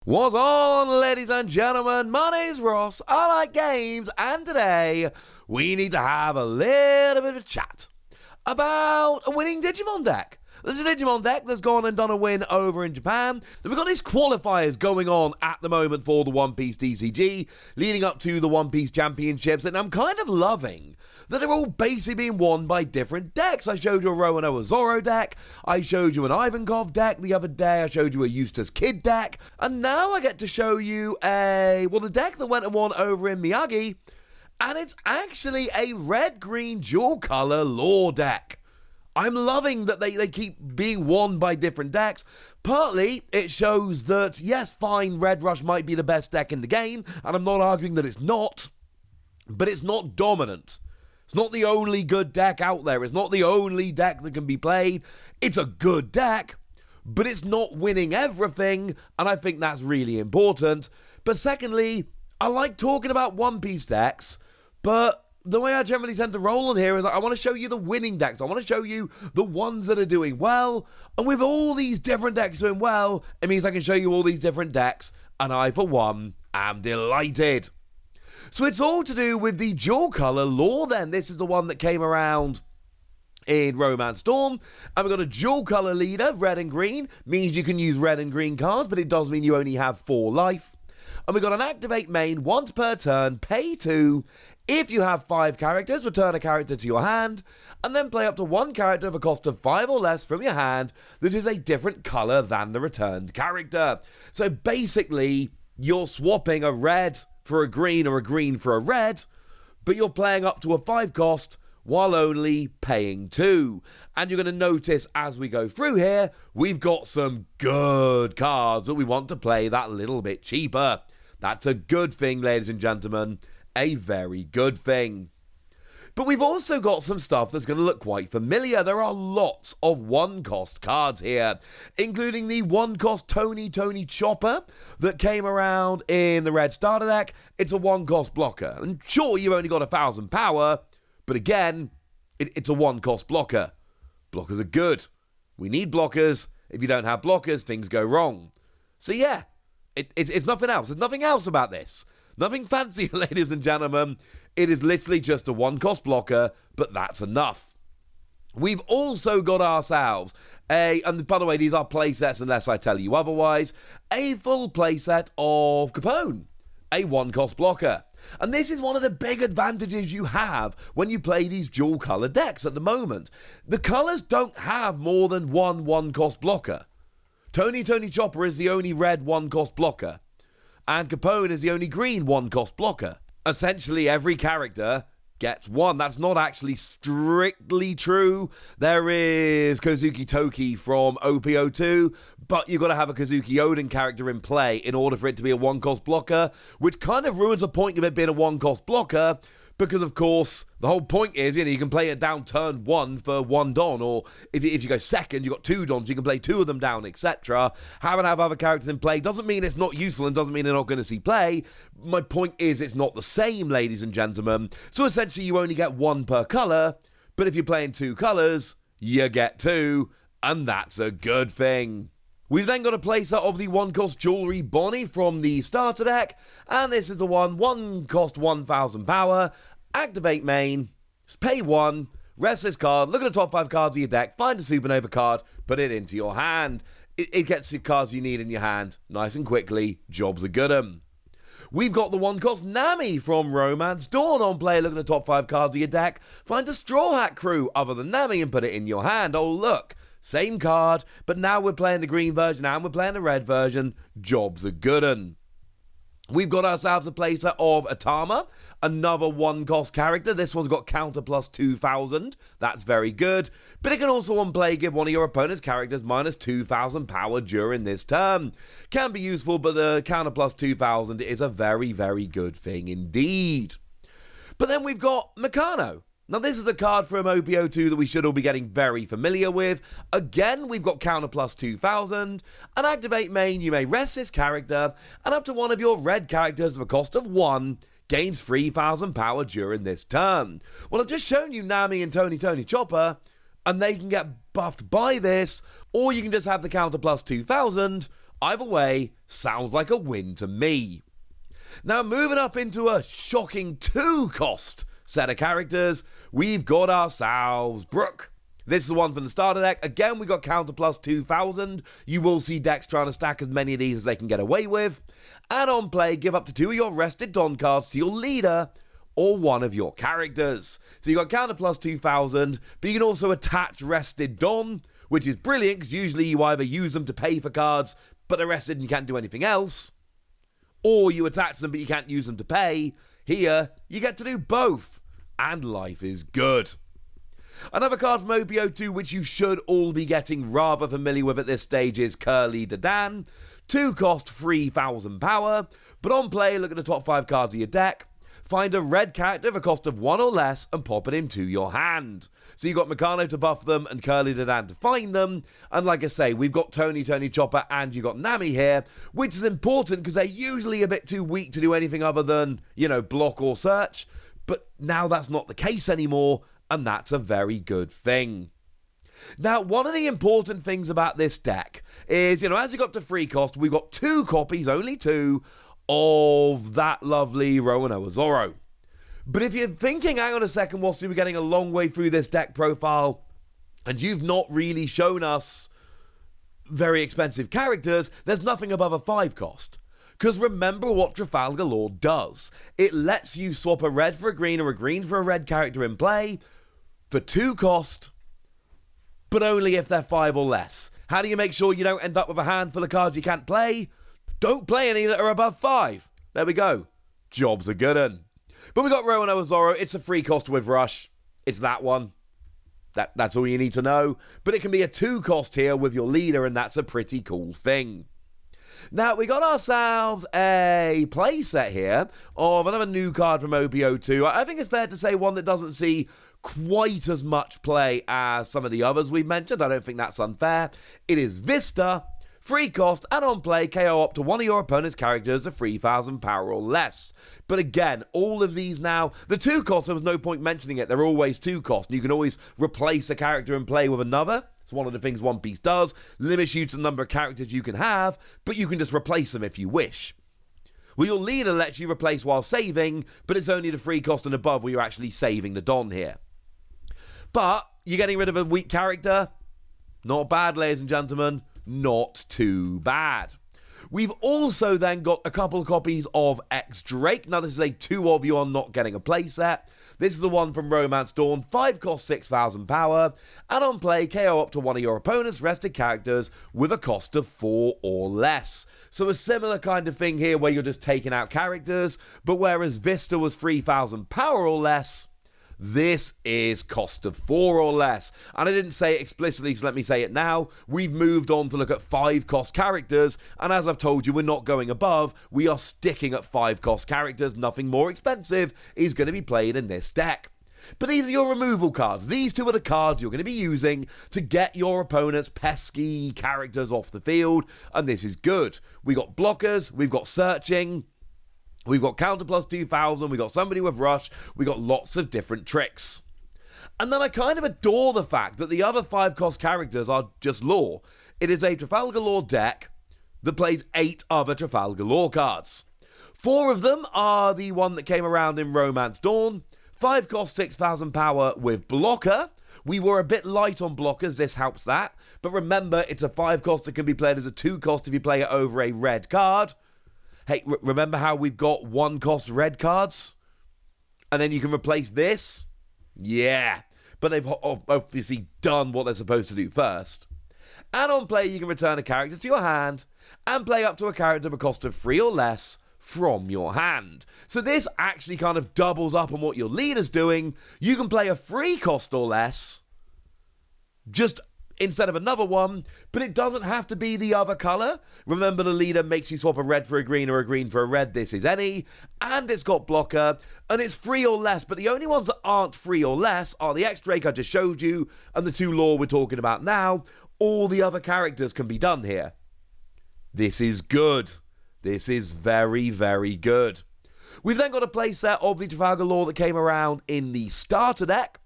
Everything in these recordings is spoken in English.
What's on, ladies and gentlemen? My name's Ross, I like games, and today we need to have a little bit of a chat about a winning Digimon deck. There's a Digimon deck that's gone and done a win over in Japan. Then we've got these qualifiers going on at the moment for the One Piece TCG, leading up to the One Piece Championships, and I'm kind of loving that they're all basically being won by different decks. I showed you a Roanoa Zoro deck, I showed you an Ivankov deck the other day, I showed you a Eustace Kid deck, and now I get to show you the deck that went and won over in Miyagi, and it's actually a red-green dual-color Law deck. I'm loving that they keep being won by different decks. Partly, it shows that, yes, fine, Red Rush might be the best deck in the game, and I'm not arguing that it's not, but it's not dominant. It's not the only good deck out there. It's not the only deck that can be played. It's a good deck, but it's not winning everything, and I think that's really important. But secondly, I like talking about One Piece decks, but the way I generally tend to roll on here is I want to show you the winning decks. I want to show you the ones that are doing well. And with all these different decks doing well, it means I can show you all these different decks. And I, for one, am delighted. So it's all to do with the dual color Law then. This is the one that came around in Romance Storm. And we've got a dual color leader, red and green. Means you can use red and green cards, but it does mean you only have 4 life. And we've got an activate main once per turn, pay 2. If you have 5 characters, return a character to your hand, and then play up to 1 character of a cost of 5 or less from your hand that is a different colour than the returned character. So basically, you're swapping a red for a green or a green for a red, but you're playing up to a 5 cost while only paying 2. And you're going to notice as we go through here, we've got some good cards that we want to play that little bit cheaper. That's a good thing, ladies and gentlemen. A very good thing. But we've also got some stuff that's going to look quite familiar. There are lots of one-cost cards here, including the one-cost Tony Chopper that came around in the red starter deck. It's a one-cost blocker. And sure, you've only got 1,000 power, but again, it's a one-cost blocker. Blockers are good. We need blockers. If you don't have blockers, things go wrong. So yeah, it's nothing else. There's nothing else about this. Nothing fancy, ladies and gentlemen. It is literally just a one-cost blocker, but that's enough. We've also got ourselves and by the way, these are playsets unless I tell you otherwise, a full playset of Capone, a one-cost blocker. And this is one of the big advantages you have when you play these dual-color decks at the moment. The colors don't have more than one-cost blocker. Tony Chopper is the only red one-cost blocker. And Capone is the only green one-cost blocker. Essentially, every character gets one. That's not actually strictly true. There is Kozuki Toki from OP02, but you've got to have a Kozuki Odin character in play in order for it to be a one-cost blocker, which kind of ruins the point of it being a one-cost blocker, because, of course, the whole point is, you can play it down turn 1 for 1 Don, or if you go second, you've got 2 Dons, you can play 2 of them down, etc. Have other characters in play doesn't mean it's not useful and doesn't mean they're not going to see play. My point is it's not the same, ladies and gentlemen. So essentially you only get 1 per colour, but if you're playing 2 colours, you get 2, and that's a good thing. We've then got a playset of the one-cost Jewelry Bonnie from the starter deck, and this is the one cost 1,000 power, activate main, pay 1, rest this card, look at the top 5 cards of your deck, find a Supernova card, put it into your hand. It gets the cards you need in your hand, nice and quickly, jobs are good 'em. We've got the one-cost Nami from Romance Dawn. On play, look at the top 5 cards of your deck, find a Straw Hat Crew other than Nami and put it in your hand. Oh look, same card, but now we're playing the green version and we're playing the red version. Jobs are good 'un. We've got ourselves a playset of Atama, another one-cost character. This one's got counter plus 2,000. That's very good. But it can also on play give one of your opponent's characters minus 2,000 power during this turn. Can be useful, but the counter plus 2,000 is a very, very good thing indeed. But then we've got Meccano. Now, this is a card from OP02 that we should all be getting very familiar with. Again, we've got counter plus 2,000. And activate main, you may rest this character, and up to one of your red characters of a cost of 1 gains 3,000 power during this turn. Well, I've just shown you Nami and Tony Chopper, and they can get buffed by this, or you can just have the counter plus 2,000, Either way, sounds like a win to me. Now, moving up into a shocking 2-cost set of characters, we've got ourselves Brooke. This is the one from the starter deck. Again, we got counter plus 2,000. You will see decks trying to stack as many of these as they can get away with. And on play, give up to 2 of your rested Don cards to your leader or one of your characters. So you got counter plus 2,000, but you can also attach rested Don, which is brilliant because usually you either use them to pay for cards, but they're rested and you can't do anything else, or you attach them but you can't use them to pay. Here, you get to do both, and life is good. Another card from OBO2 which you should all be getting rather familiar with at this stage is Curly Dadan. 2-cost, 3,000 power, but on play, look at the top 5 cards of your deck. Find a red character of a cost of 1 or less and pop it into your hand. So you've got Meccano to buff them and Curly Dadan to find them. And like I say, we've got Tony Chopper and you've got Nami here, which is important because they're usually a bit too weak to do anything other than, block or search. But now that's not the case anymore, and that's a very good thing. Now, one of the important things about this deck is, as you got to 3 cost, we've got 2 copies, only 2, of that lovely Roanoa Zorro. But if you're thinking, hang on a second, we're getting a long way through this deck profile, and you've not really shown us very expensive characters, there's nothing above a 5 cost. Because remember what Trafalgar Law does. It lets you swap a red for a green or a green for a red character in play for 2 cost, but only if they're 5 or less. How do you make sure you don't end up with a handful of cards you can't play? Don't play any that are above 5. There we go. Job's a good un. But we got Roanoa Zorro. It's a 3 cost with Rush. It's that one. That's all you need to know. But it can be a 2 cost here with your leader, and that's a pretty cool thing. Now, we got ourselves a playset here of another new card from OBO2. I think it's fair to say one that doesn't see quite as much play as some of the others we've mentioned. I don't think that's unfair. It is Vista, 3 cost, and on play, KO up to one of your opponent's characters of 3,000 power or less. But again, all of these now, the 2 cost, there was no point mentioning it. They're always 2 cost, and you can always replace a character in play with another. It's one of the things One Piece does. Limits you to the number of characters you can have, but you can just replace them if you wish. Well, your leader lets you replace while saving, but it's only the 3 cost and above where you're actually saving the Don here. But you're getting rid of a weak character. Not bad, ladies and gentlemen. Not too bad. We've also then got a couple of copies of X Drake. Now, this is a 2 of you are not getting a playset. This is the one from Romance Dawn, 5 cost, 6,000 power, and on play, KO up to one of your opponent's rested characters with a cost of 4 or less. So a similar kind of thing here where you're just taking out characters, but whereas Vista was 3,000 power or less, this is cost of 4 or less. And I didn't say it explicitly, so let me say it now. We've moved on to look at 5 cost characters, and as I've told you, we're not going above. We are sticking at 5 cost characters. Nothing more expensive is going to be played in this deck. But these are your removal cards. These 2 are the cards you're going to be using to get your opponent's pesky characters off the field, and this is good. We got blockers, we've got searching, we've got counter plus 2,000, we've got somebody with rush, we've got lots of different tricks. And then I kind of adore the fact that the other 5 cost characters are just lore. It is a Trafalgar Law deck that plays 8 other Trafalgar Law cards. 4 of them are the one that came around in Romance Dawn. 5 cost, 6,000 power with blocker. We were a bit light on blockers, this helps that. But remember, it's a 5 cost that can be played as a 2 cost if you play it over a red card. Hey, remember how we've got 1 cost red cards? And then you can replace this? Yeah. But they've obviously done what they're supposed to do first. And on play, you can return a character to your hand and play up to a character of a cost of 3 or less from your hand. So this actually kind of doubles up on what your leader's doing. You can play a 3 cost or less, just instead of another one, but it doesn't have to be the other colour. Remember, the leader makes you swap a red for a green or a green for a red. This is any, and it's got blocker, and it's 3 or less, but the only ones that aren't 3 or less are the X-Drake I just showed you, and the 2 lore we're talking about now. All the other characters can be done here. This is good. This is very, very good. We've then got a playset of the Trafalgar Law that came around in the starter deck.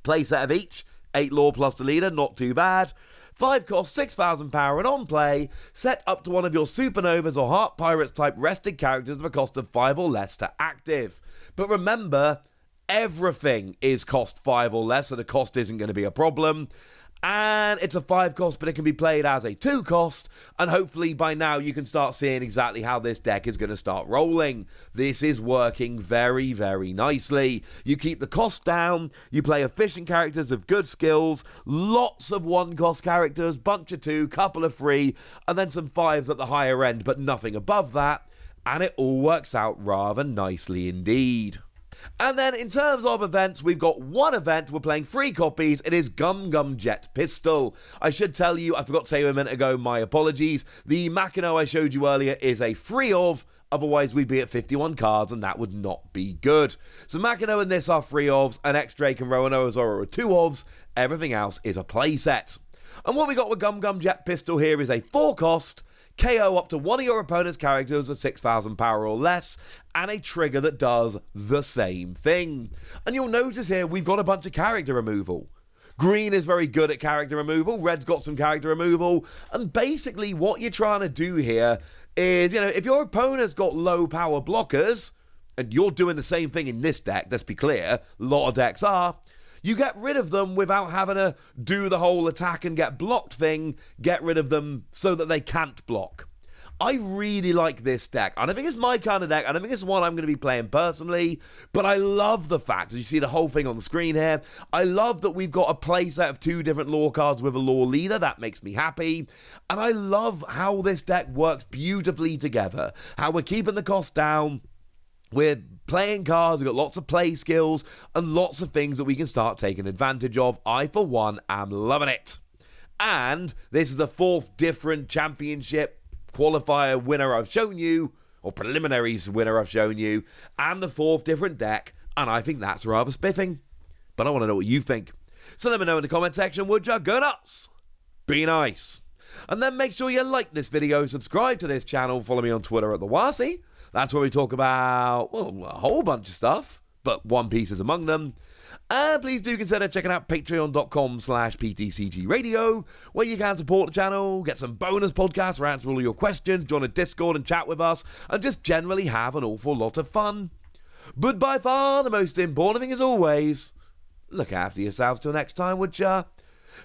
Playset of each. 8 lore plus the leader, not too bad. 5 cost, 6,000 power, and on play, set up to one of your Supernovas or Heart Pirates type rested characters with a cost of 5 or less to active. But remember, everything is cost 5 or less, so the cost isn't going to be a problem. And it's a 5 cost, but it can be played as a 2 cost, and hopefully by now you can start seeing exactly how this deck is going to start rolling. This is working very, very nicely. You keep the cost down, you play efficient characters of good skills, lots of 1 cost characters, bunch of 2, couple of 3, and then some 5s at the higher end, but nothing above that, and it all works out rather nicely indeed. And then in terms of events, we've got one event. We're playing 3 copies. It is Gum Gum Jet Pistol. I should tell you, I forgot to say a minute ago, my apologies. The Machino I showed you earlier is a free of, otherwise we'd be at 51 cards and that would not be good. So Machino and this are free ofs, and X-Drake and Roanoa are 2 ofs. Everything else is a playset. And what we got with Gum Gum Jet Pistol here is a 4 cost, KO up to one of your opponent's characters at 6,000 power or less, and a trigger that does the same thing. And you'll notice here we've got a bunch of character removal. Green is very good at character removal, red's got some character removal, and basically what you're trying to do here is, if your opponent's got low power blockers, and you're doing the same thing in this deck, let's be clear, a lot of decks are, you get rid of them without having to do the whole attack and get blocked thing, get rid of them so that they can't block. I really like this deck. I don't think it's my kind of deck. I don't think it's one I'm going to be playing personally, but I love the fact, as you see the whole thing on the screen here, I love that we've got a playset of 2 different lore cards with a lore leader. That makes me happy. And I love how this deck works beautifully together, how we're keeping the cost down. We're playing cards, we've got lots of play skills, and lots of things that we can start taking advantage of. I, for one, am loving it. And this is the 4th different championship qualifier winner I've shown you, or preliminaries winner I've shown you, and the 4th different deck, and I think that's rather spiffing. But I want to know what you think. So let me know in the comment section, would ya? Go nuts! Be nice. And then make sure you like this video, subscribe to this channel, follow me on Twitter at the Wasi. That's where we talk about, well, a whole bunch of stuff, but One Piece is among them. And please do consider checking out patreon.com/PTCG Radio, where you can support the channel, get some bonus podcasts where I answer all of your questions, join a Discord and chat with us, and just generally have an awful lot of fun. But by far, the most important thing is always, look after yourselves till next time, would ya?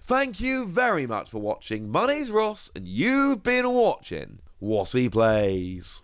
Thank you very much for watching. My name's Ross, and you've been watching Wasi Plays.